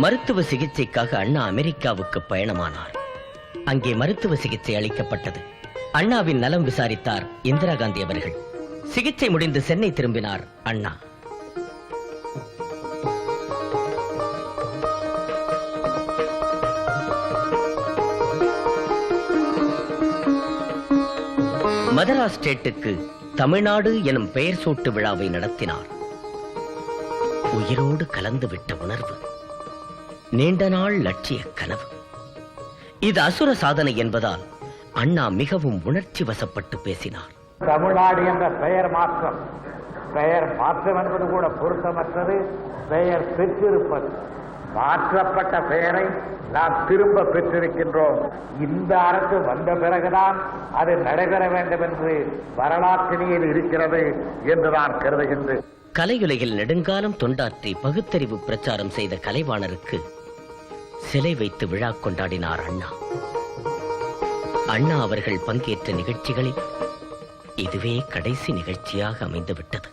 மருத்துவ சிகிச்சைக்காக அண்ணா அமெரிக்காவுக்கு பயணமானார். அங்கே மருத்துவ சிகிச்சை அளிக்கப்பட்டது. அண்ணாவின் நலம் விசாரித்தார் இந்திரா காந்தி அவர்கள். சிகிச்சை முடிந்து சென்னை திரும்பினார் அண்ணா. மதராஸ் ஸ்டேட்டுக்கு தமிழ்நாடு எனும் பெயர் சூட்டு விழாவை நடத்தினார். உயிரோடு கலந்துவிட்ட உணர்வு, நீண்ட நாள் லட்சிய கனவு. இது அசுர சாதனை என்பதால் அண்ணா மிகவும் உணர்ச்சி வசப்பட்டு பேசினார். தமிழ்நாடு என்ற பெயர் மாற்றம் என்பது கூட பொருத்தமற்றது. பெயர் பெற்றிருப்பது, மாற்றப்பட்ட பெயரை நாம் திரும்ப பெற்றிருக்கின்றோம். இந்த அரசு வந்த பிறகுதான் அது நடைபெற வேண்டும் என்று வரலாற்றினில் இருக்கிறது என்று நான் கருதுகின்றேன். கலையுலகில் நெடுங்காலம் தொண்டாற்றி பகுத்தறிவு பிரச்சாரம் செய்த கலைவாணருக்கு சிலை வைத்து விழா கொண்டாடினார் அண்ணா. அண்ணா அவர்கள் பங்கேற்ற நிகழ்ச்சிகளில் இதுவே கடைசி நிகழ்ச்சியாக அமைந்துவிட்டது.